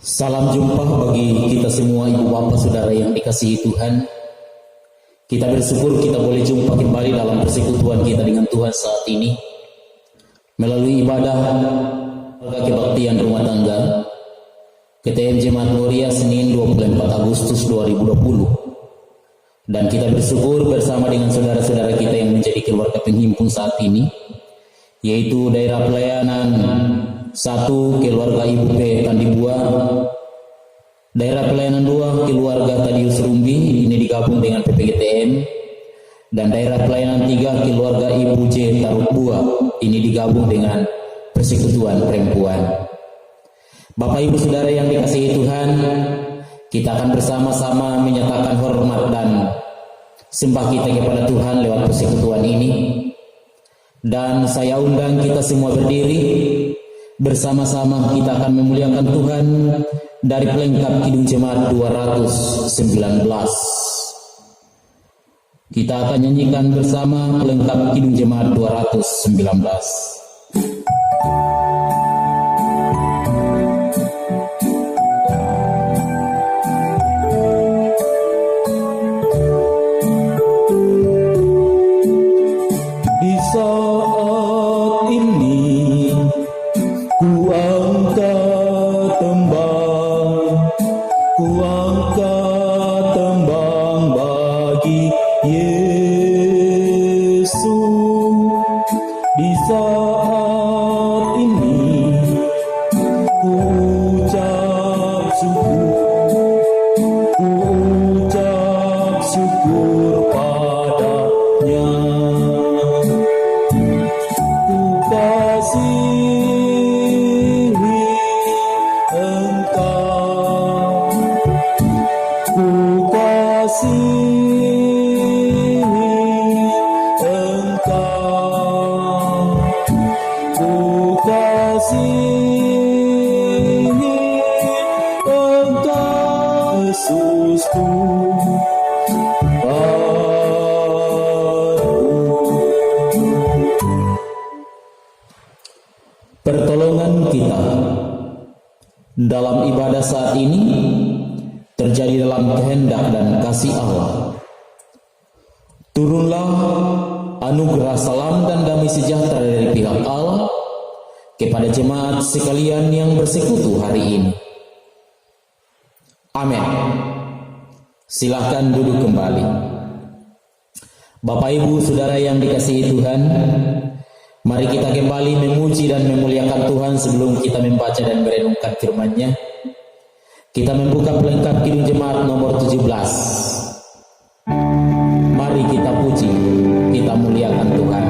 Salam jumpa bagi kita semua ibu bapak saudara yang dikasihi Tuhan. Kita bersyukur kita boleh jumpa kembali dalam persekutuan kita dengan Tuhan saat ini melalui ibadah kebaktian rumah tangga KTM Jemaat Gloria Senin 24 Agustus 2020. Dan kita bersyukur bersama dengan saudara-saudara kita yang menjadi keluarga penghimpun saat ini, yaitu daerah pelayanan 1 keluarga Ibu P Tandibua, daerah pelayanan 2 keluarga Tadius Rumbi, ini digabung dengan PPGTM, dan daerah pelayanan 3 keluarga Ibu J Tarukbua, ini digabung dengan Persekutuan Perempuan. Bapak Ibu Saudara yang dikasihi Tuhan, kita akan bersama-sama menyatakan hormat dan sembah kita kepada Tuhan lewat persekutuan ini. Dan saya undang kita semua berdiri, bersama-sama kita akan memuliakan Tuhan dari pelengkap Kidung Jemaat 219. Kita akan nyanyikan bersama pelengkap Kidung Jemaat 219. Pertolongan kita dalam ibadah saat ini terjadi dalam kehendak dan kasih Allah. Turunlah anugerah salam dan damai sejahtera dari pihak Allah kepada jemaat sekalian yang bersekutu hari ini. Amin. Silahkan duduk kembali. Bapak Ibu Saudara yang dikasihi Tuhan, mari kita kembali memuji dan memuliakan Tuhan sebelum kita membaca dan merenungkan firman-Nya. Kita membuka pelengkap Kidung Jemaat nomor 17. Mari kita puji, kita muliakan Tuhan.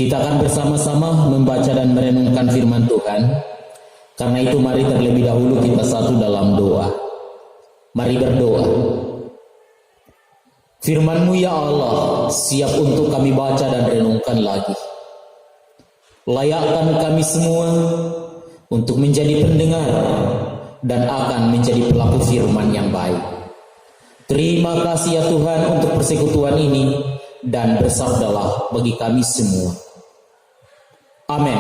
Kita akan bersama-sama membaca dan merenungkan firman Tuhan. Karena itu mari terlebih dahulu kita satu dalam doa. Mari berdoa. Firman-Mu ya Allah siap untuk kami baca dan renungkan lagi. Layakkan kami semua untuk menjadi pendengar dan akan menjadi pelaku firman yang baik. Terima kasih ya Tuhan untuk persekutuan ini, dan bersabdalah bagi kami semua. Amin.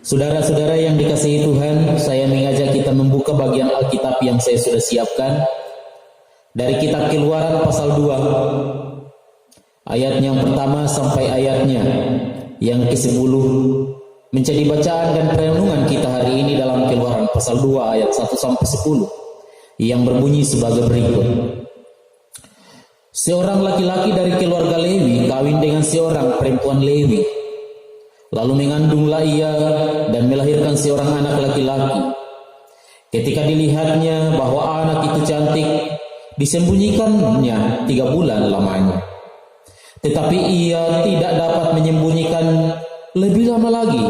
Saudara-saudara yang dikasihi Tuhan, saya mengajak kita membuka bagian Alkitab yang saya sudah siapkan dari kitab Keluaran pasal 2, ayat yang pertama sampai ayatnya yang ke-10, menjadi bacaan dan perenungan kita hari ini dalam Keluaran pasal 2 ayat 1 sampai 10 yang berbunyi sebagai berikut. Seorang laki-laki dari keluarga Lewi kawin dengan seorang perempuan Lewi. Lalu mengandunglah ia dan melahirkan seorang anak laki-laki. Ketika dilihatnya bahwa anak itu cantik, disembunyikannya 3 bulan lamanya. Tetapi ia tidak dapat menyembunyikan lebih lama lagi.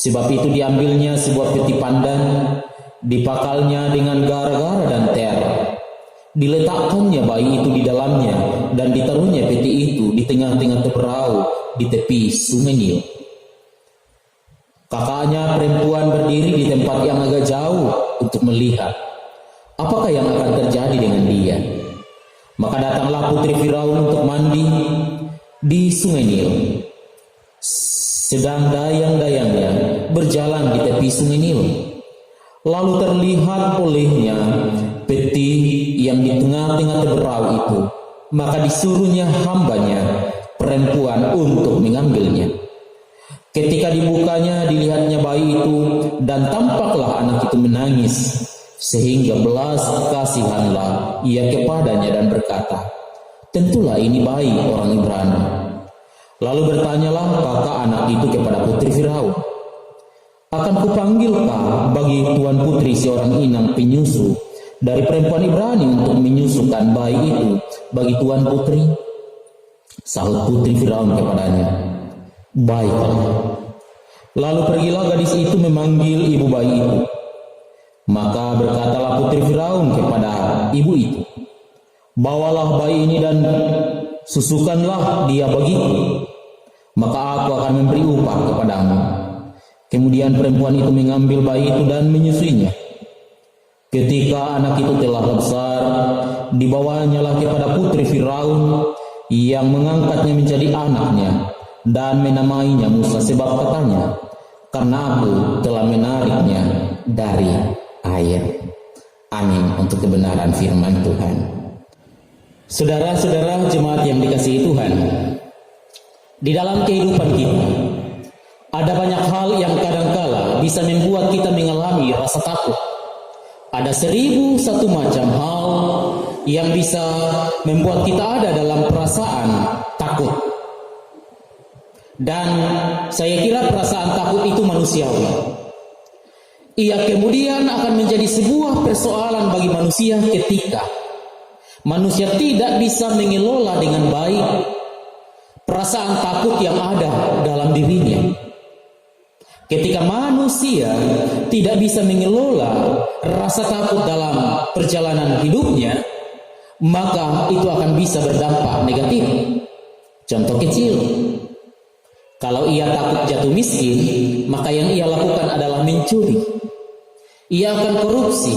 Sebab itu diambilnya sebuah peti pandan, dipakalnya dengan gara-gara dan ter. Diletakkannya bayi itu di dalamnya dan ditaruhnya peti itu di tengah-tengah perahu di tepi sungai Nil. Kakaknya perempuan berdiri di tempat yang agak jauh untuk melihat apakah yang akan terjadi dengan dia. Maka datanglah putri Firaun untuk mandi di sungai Nil. Sedang dayang-dayangnya berjalan di tepi sungai Nil. Lalu terlihat olehnya peti yang di tengah-tengah perahu itu. Maka disuruhnya hambanya perempuan untuk mengambilnya. Ketika dibukanya, dilihatnya bayi itu, dan tampaklah anak itu menangis, sehingga belas kasihanlah ia kepadanya dan berkata, tentulah ini bayi orang Ibrani. Lalu bertanyalah kakak anak itu kepada putri Firaun, akan kupanggilkah bagi tuan putri seorang inang penyusu dari perempuan Ibrani untuk menyusukan bayi itu bagi tuan putri? Sahut putri Firaun kepadanya, baiklah. Lalu pergilah gadis itu memanggil ibu bayi itu. Maka berkatalah putri Firaun kepada ibu itu, bawalah bayi ini dan susukanlah dia bagiku, maka aku akan memberi upah kepadamu. Kemudian perempuan itu mengambil bayi itu dan menyusuinya. Ketika anak itu telah besar, dibawanyalah kepada putri Firaun yang mengangkatnya menjadi anaknya dan menamainya Musa, sebab katanya, karena aku telah menariknya dari air. Amin untuk kebenaran firman Tuhan. Saudara-saudara jemaat yang dikasihi Tuhan, di dalam kehidupan kita ada banyak hal yang kadangkala bisa membuat kita mengalami rasa takut. Ada 1001 macam hal yang bisa membuat kita ada dalam perasaan takut. Dan saya kira perasaan takut itu manusiawi. Ia kemudian akan menjadi sebuah persoalan bagi manusia ketika manusia tidak bisa mengelola dengan baik perasaan takut yang ada dalam dirinya. Ketika manusia tidak bisa mengelola rasa takut dalam perjalanan hidupnya, maka itu akan bisa berdampak negatif. Contoh kecil, kalau ia takut jatuh miskin, maka yang ia lakukan adalah mencuri. Ia akan korupsi.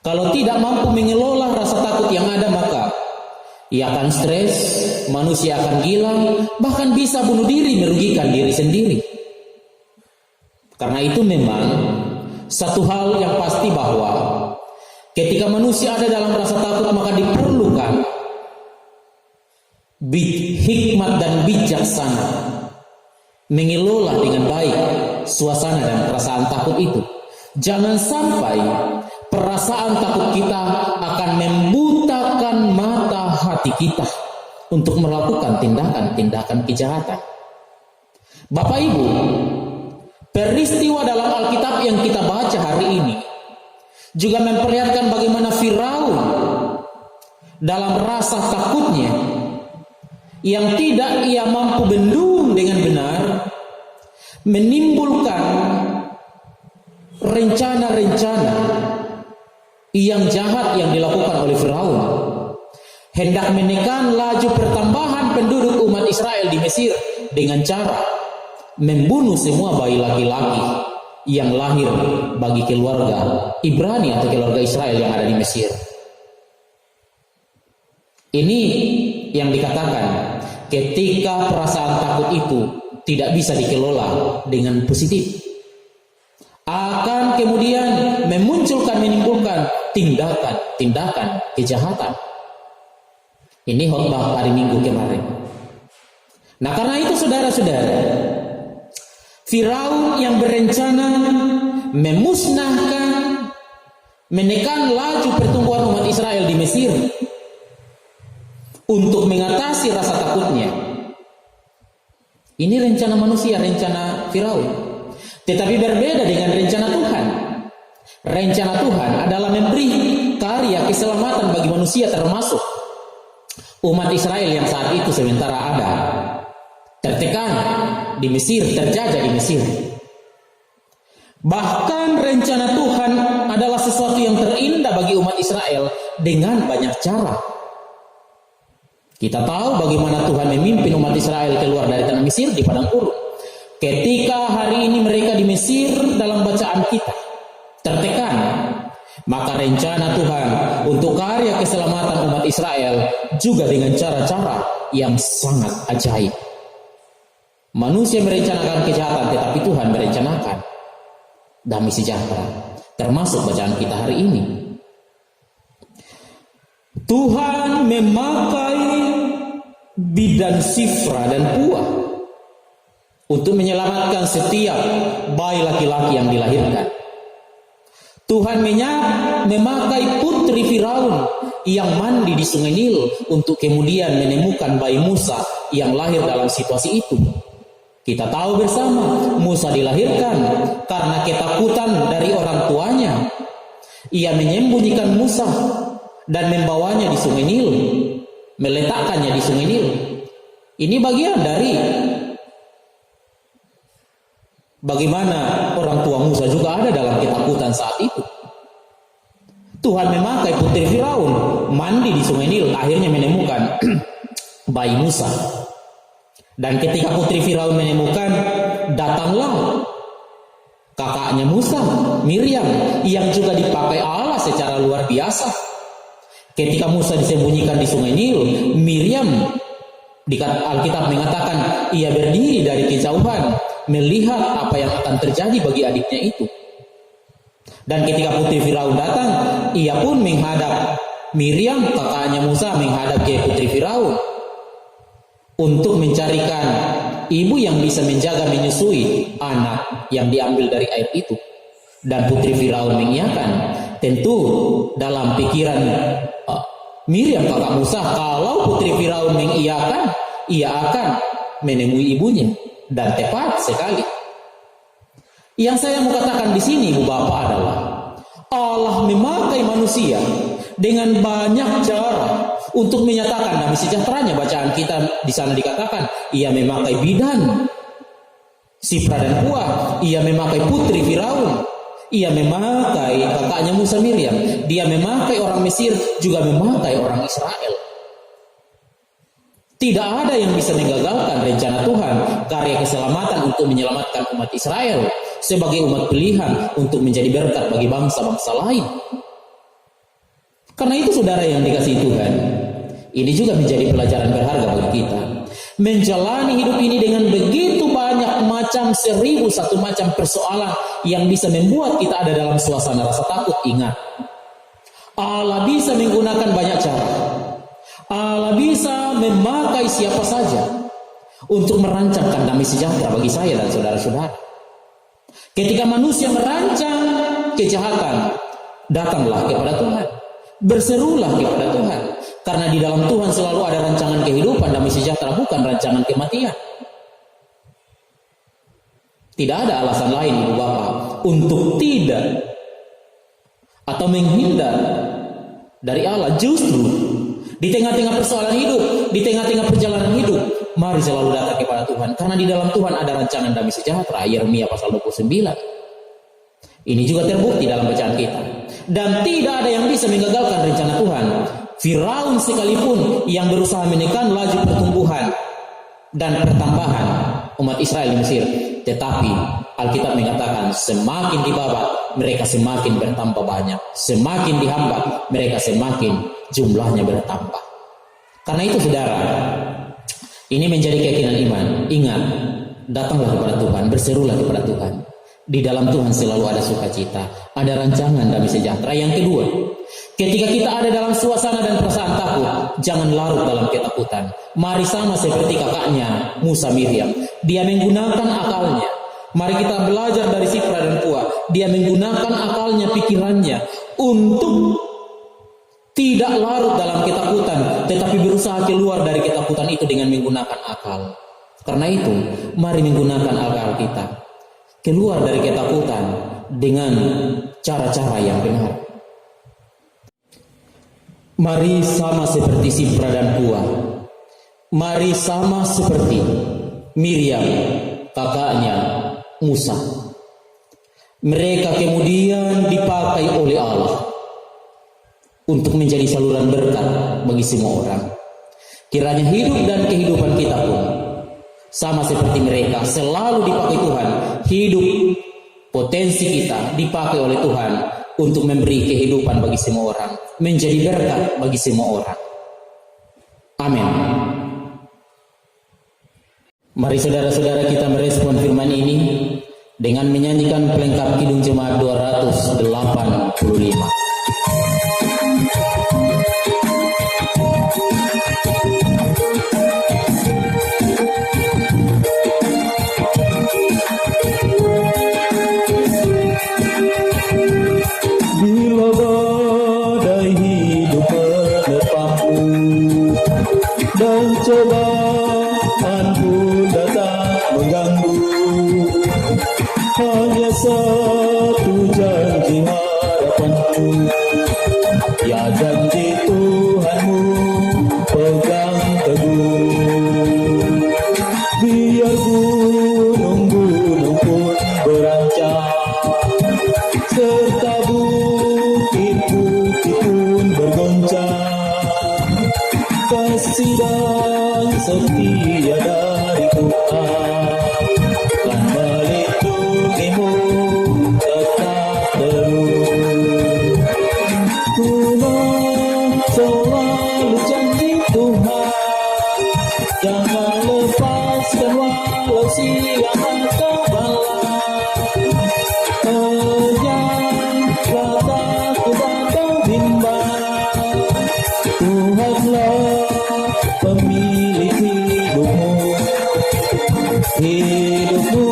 Kalau tidak mampu mengelola rasa takut yang ada, maka ia akan stres, manusia akan gila, bahkan bisa bunuh diri, merugikan diri sendiri. Karena itu memang satu hal yang pasti bahwa ketika manusia ada dalam rasa takut, maka diperlukan hikmat dan bijaksana mengelola dengan baik suasana dan perasaan takut itu. Jangan sampai perasaan takut kita akan membutakan mata hati kita untuk melakukan tindakan-tindakan kejahatan. Bapak Ibu, peristiwa dalam Alkitab yang kita baca hari ini juga memperlihatkan bagaimana Firaun dalam rasa takutnya yang tidak ia mampu bendung dengan benar menimbulkan rencana-rencana yang jahat yang dilakukan oleh Firaun, hendak menekan laju pertambahan penduduk umat Israel di Mesir dengan cara membunuh semua bayi laki-laki yang lahir bagi keluarga Ibrani atau keluarga Israel yang ada di Mesir. Ini yang dikatakan ketika perasaan takut itu tidak bisa dikelola dengan positif, akan kemudian menimbulkan tindakan kejahatan. Ini khotbah hari Minggu kemarin. Nah, karena itu saudara-saudara, Firaun yang berencana memusnahkan, menekan laju pertumbuhan umat Israel di Mesir untuk mengatasi rasa takutnya. Ini rencana manusia, rencana Firaun. Tetapi berbeda dengan rencana Tuhan. Rencana Tuhan adalah memberi karya keselamatan bagi manusia, termasuk umat Israel yang saat itu sementara ada tertekan di Mesir, terjajah di Mesir. Bahkan rencana Tuhan adalah sesuatu yang terindah bagi umat Israel dengan banyak cara. Kita tahu bagaimana Tuhan memimpin umat Israel keluar dari tanah Mesir di padang gurun. Ketika hari ini mereka di Mesir dalam bacaan kita tertekan, maka rencana Tuhan untuk karya keselamatan umat Israel juga dengan cara-cara yang sangat ajaib. Manusia merencanakan kejahatan, tetapi Tuhan merencanakan damai sejahtera, termasuk bacaan kita hari ini. Tuhan memakai bidan Sifra dan Puah untuk menyelamatkan setiap bayi laki-laki yang dilahirkan. Tuhan memakai putri Firaun yang mandi di sungai Nil untuk kemudian menemukan bayi Musa yang lahir dalam situasi itu. Kita tahu bersama, Musa dilahirkan karena ketakutan dari orang tuanya. Ia menyembunyikan Musa dan membawanya di sungai Nil, meletakkannya di sungai Nil. Ini bagian dari bagaimana orang tua Musa juga ada dalam ketakutan saat itu. Tuhan memakai putri Firaun mandi di sungai Nil, akhirnya menemukan bayi Musa. Dan ketika putri Firaun menemukan, datanglah kakaknya Musa, Miriam, yang juga dipakai Allah secara luar biasa. Ketika Musa disembunyikan di sungai Nil, Miriam, di Alkitab mengatakan, ia berdiri dari kejauhan, melihat apa yang akan terjadi bagi adiknya itu. Dan ketika putri Firaun datang, ia pun menghadap Miriam, kakaknya Musa, menghadap ke putri Firaun untuk mencarikan ibu yang bisa menjaga menyusui anak yang diambil dari air itu. Dan putri Firaun mengiyakan. Tentu dalam pikiran Miriam kakak Musa, kalau putri Firaun mengiyakan, ia akan menemui ibunya. Dan tepat sekali. Yang saya mau katakan di sini, Ibu Bapak, adalah Allah memakai manusia dengan banyak cara untuk menyatakan damai sejahteranya. Bacaan kita di sana dikatakan, ia memakai bidan Sifra dan Puah, ia memakai putri Firaun, ia memakai kakaknya Musa, Miriam, dia memakai orang Mesir, juga memakai orang Israel. Tidak ada yang bisa menggagalkan rencana Tuhan, karya keselamatan untuk menyelamatkan umat Israel sebagai umat pilihan untuk menjadi berkat bagi bangsa-bangsa lain. Karena itu saudara yang dikasihi Tuhan, ini juga menjadi pelajaran berharga bagi kita. Menjalani hidup ini dengan begitu banyak macam, 1001 macam persoalan yang bisa membuat kita ada dalam suasana rasa takut. Ingat, Allah bisa menggunakan banyak cara. Allah bisa memakai siapa saja untuk merancangkan damai sejahtera bagi saya dan saudara-saudara. Ketika manusia merancang kejahatan, datanglah kepada Tuhan, berserulah kepada Tuhan, karena di dalam Tuhan selalu ada rancangan kehidupan damai sejahtera, bukan rancangan kematian. Tidak ada alasan lain, Ibu Bapak, untuk tidak atau menghindar dari Allah. Justru di tengah-tengah persoalan hidup, di tengah-tengah perjalanan hidup, mari selalu datang kepada Tuhan. Karena di dalam Tuhan ada rancangan damai sejahtera. Yeremia pasal 29. Ini juga terbukti dalam bacaan kita. Dan tidak ada yang bisa menggagalkan rencana Tuhan. Firaun sekalipun yang berusaha menekan laju pertumbuhan dan pertambahan umat Israel di Mesir. Tetapi Alkitab mengatakan semakin dibabat, mereka semakin bertambah banyak. Semakin dihambat, mereka semakin jumlahnya bertambah. Karena itu saudara, ini menjadi keyakinan iman. Ingat, datanglah kepada Tuhan, berserulah kepada Tuhan. Di dalam Tuhan selalu ada sukacita, ada rancangan damai sejahtera. Yang kedua, ketika kita ada dalam suasana dan perasaan takut, jangan larut dalam ketakutan. Mari sama seperti kakaknya Musa Miriam, dia menggunakan akalnya. Mari kita belajar dari Sifra dan Pua, dia menggunakan akalnya, pikirannya untuk tidak larut dalam ketakutan, tetapi berusaha keluar dari ketakutan itu dengan menggunakan akal. Karena itu, mari menggunakan akal kita keluar dari ketakutan dengan cara-cara yang benar. Mari sama seperti Sifra dan Pua. Mari sama seperti Miriam, kakaknya Musa. Mereka kemudian dipakai oleh Allah untuk menjadi saluran berkat bagi semua orang. Kiranya hidup dan kehidupan kita pun sama seperti mereka, selalu dipakai Tuhan. Hidup, potensi kita dipakai oleh Tuhan untuk memberi kehidupan bagi semua orang, menjadi berkat bagi semua orang. Amin. Mari saudara-saudara kita merespon firman ini dengan menyanyikan pelengkap Kidung Jemaat 285. Bila badai hidup menerpaku dan cobaan pun datang mengganggu, hanya satu janji harapanku, ya janji Tuhanmu pegang teguh. Biar gunung-gunung pun berancang, serta bukit-bukit pun bergoncang, kasih dan setia dari Tuhan kan melindungimu tetap terus. Tuhan selalu janji Tuhan, jangan lepaskan walau siang atau malam. Janganlah takut atau bimbang, Tuhanlah pemilik hidupmu.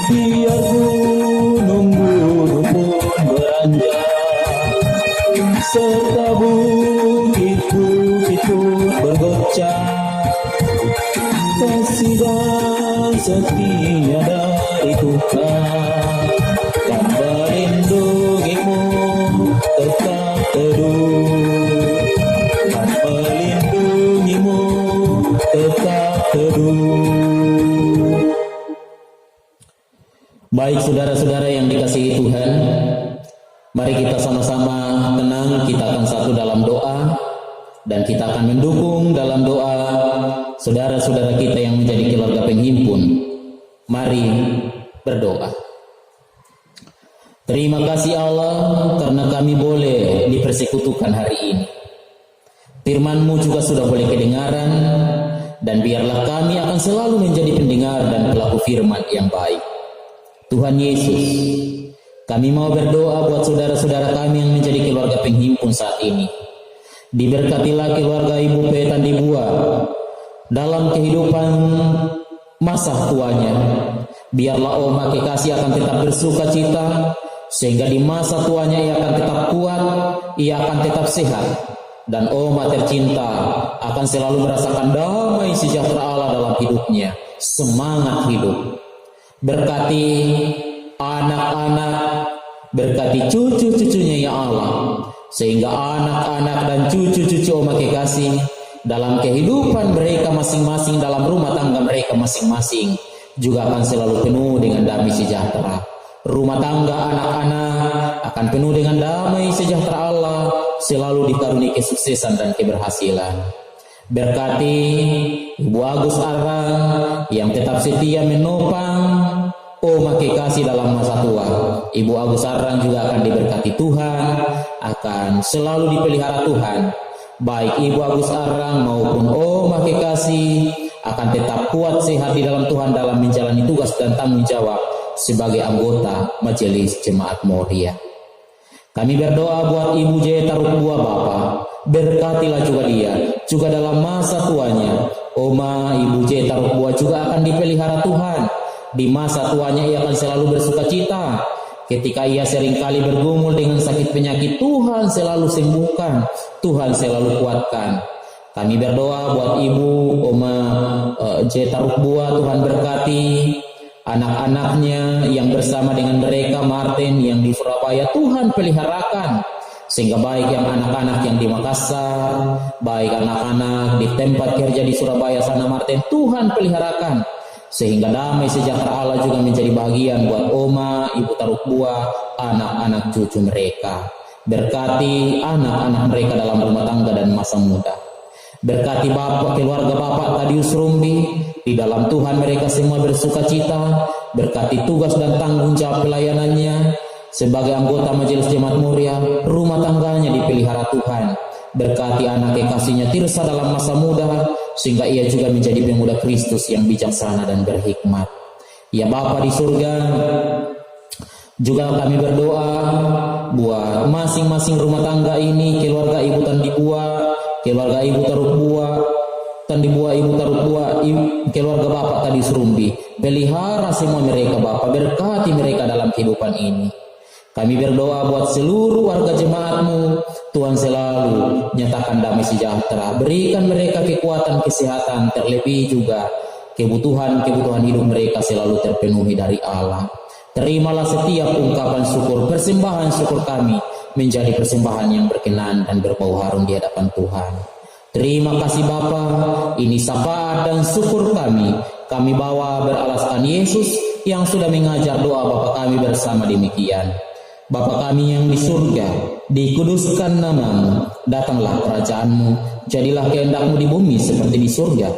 Biar gunung-gunung pun beranjak, serta bukit-bukit pun bergoncang, kasih dan setia dari Tuhan kan melindungimu tetap teduh, kan melindungimu tetap teduh. Baik saudara-saudara yang dikasihi Tuhan, mari kita sama-sama tenang, kita akan satu dalam doa dan kita akan mendukung dalam doa saudara-saudara kita yang menjadi keluarga penghimpun. Mari berdoa. Terima kasih Allah karena kami boleh dipersekutukan hari ini. Firman-Mu juga sudah boleh kedengaran, dan biarlah kami akan selalu menjadi pendengar dan pelaku firman yang baik. Tuhan Yesus, kami mau berdoa buat saudara-saudara kami yang menjadi keluarga penghimpun saat ini. Diberkatilah keluarga Ibu Petan di Bua dalam kehidupan masa tuanya. Biarlah Oma Kekasih akan tetap bersuka cita, sehingga di masa tuanya ia akan tetap kuat, ia akan tetap sehat, dan Oma tercinta akan selalu merasakan damai sejahtera Allah dalam hidupnya. Semangat hidup. Berkati anak-anak, berkati cucu-cucunya ya Allah, sehingga anak-anak dan cucu-cucu Oma Kekasih dalam kehidupan mereka masing-masing, dalam rumah tangga mereka masing-masing juga akan selalu penuh dengan damai sejahtera. Rumah tangga anak-anak akan penuh dengan damai sejahtera Allah, selalu dikaruniai kesuksesan dan keberhasilan. Berkati Ibu Agus Arang yang tetap setia menopang Oma Kekasih dalam masa tua. Ibu Agus Arang juga akan diberkati Tuhan, akan selalu dipelihara Tuhan. Baik Ibu Agus Arang maupun Oma Kekasih akan tetap kuat sehat di dalam Tuhan dalam menjalani tugas dan tanggung jawab sebagai anggota Majelis Jemaat Moria. Kami berdoa buat Ibu J. Tarukbua Bapa, berkatilah juga dia, juga dalam masa tuanya. Oma Ibu J. Tarukbua juga akan dipelihara Tuhan. Di masa tuanya ia akan selalu bersuka cita. Ketika ia seringkali bergumul dengan sakit penyakit, Tuhan selalu sembuhkan, Tuhan selalu kuatkan. Kami berdoa buat Ibu Oma J. Tarukbua, Tuhan berkati anak-anaknya yang bersama dengan mereka, Martin yang di Surabaya, Tuhan peliharakan. Sehingga baik yang anak-anak yang di Makassar, baik anak-anak di tempat kerja di Surabaya sana Martin, Tuhan peliharakan. Sehingga damai sejahtera Allah juga menjadi bagian buat Oma, Ibu Tarukbua, anak-anak cucu mereka. Berkati anak-anak mereka dalam rumah tangga dan masa muda. Berkati Bapak, keluarga Bapak Tadius Rumbi, di dalam Tuhan mereka semua bersuka cita. Berkati tugas dan tanggung jawab pelayanannya sebagai anggota Majelis Jemaat Moria, rumah tangganya dipelihara Tuhan. Berkati anak kekasihnya Tirsa dalam masa muda, sehingga ia juga menjadi pemuda Kristus yang bijaksana dan berhikmat. Ya Bapa di surga, juga kami berdoa buat masing-masing rumah tangga ini, keluarga Ibu Tandibua, keluarga Ibu Tarukbua, Ibu Tarukbua, keluarga Bapak Tadius Rumbi. Pelihara semua mereka Bapak, berkati mereka dalam kehidupan ini. Kami berdoa buat seluruh warga jemaat-Mu, Tuhan selalu nyatakan damai sejahtera, berikan mereka kekuatan, kesehatan, terlebih juga kebutuhan hidup mereka selalu terpenuhi dari Allah. Terimalah setiap ungkapan syukur, persembahan syukur kami menjadi persembahan yang berkenan dan berbau harum di hadapan Tuhan. Terima kasih Bapa, ini syafaat dan syukur kami bawa beralaskan Yesus yang sudah mengajar doa Bapa kami bersama demikian. Bapa kami yang di surga, dikuduskan nama-Mu, datanglah kerajaan-Mu, jadilah kehendak-Mu di bumi seperti di surga.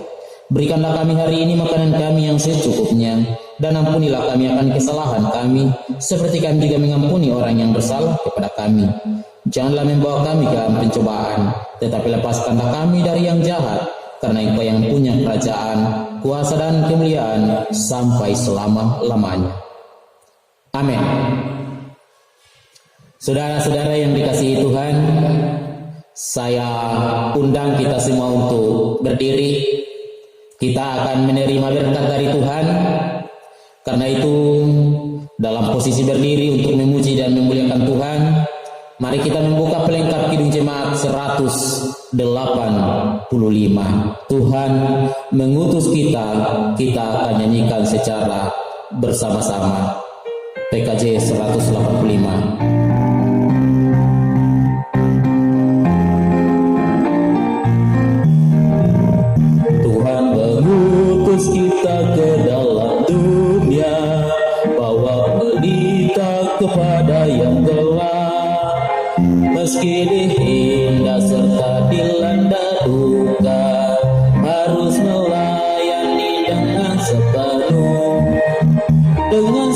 Berikanlah kami hari ini makanan kami yang secukupnya, dan ampunilah kami akan kesalahan kami, seperti kami juga mengampuni orang yang bersalah kepada kami. Janganlah membawa kami ke dalam pencobaan, tetapi lepaskanlah kami dari yang jahat, karena Engkau yang punya kerajaan, kuasa dan kemuliaan sampai selama-lamanya. Amin. Saudara-saudara yang dikasihi Tuhan, saya undang kita semua untuk berdiri. Kita akan menerima berkat dari Tuhan. Karena itu, dalam posisi berdiri untuk memuji dan memuliakan Tuhan, mari kita membuka pelengkap Kidung Jemaat 185. Tuhan mengutus kita akan nyanyikan secara bersama-sama. PKJ 185. Kita ke dalam dunia, bawa berita kepada yang gelap. Meski dihinda serta dilanda duka, harus melayani dengan sepenuh. Dengan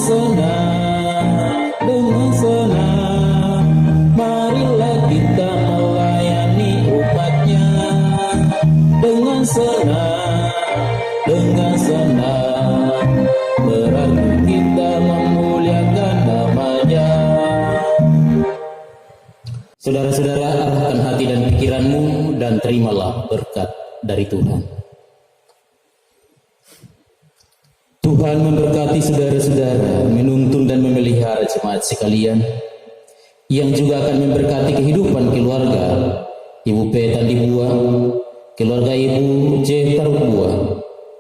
senang, marilah kita melayani umatnya. Dengan senang, berarti kita memuliakan nama-Nya. Saudara-saudara, arahkan hati dan pikiranmu dan terimalah berkat dari Tuhan. Tuhan memberkati saudara-saudara, menuntun dan memelihara jemaat sekalian, yang juga akan memberkati kehidupan keluarga Ibu P. Tandibua, keluarga Ibu J. Tarukbua,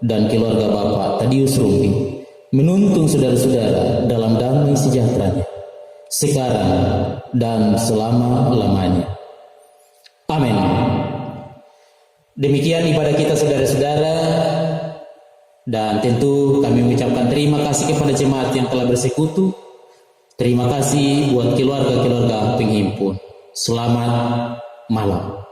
dan keluarga Bapak Tadius Rumbi, menuntun saudara-saudara dalam damai sejahtera-Nya, sekarang dan selama-lamanya. Amin. Demikian ibadah kita saudara-saudara, dan tentu kami mengucapkan terima kasih kepada jemaat yang telah bersekutu. Terima kasih buat keluarga-keluarga penghimpun. Selamat malam.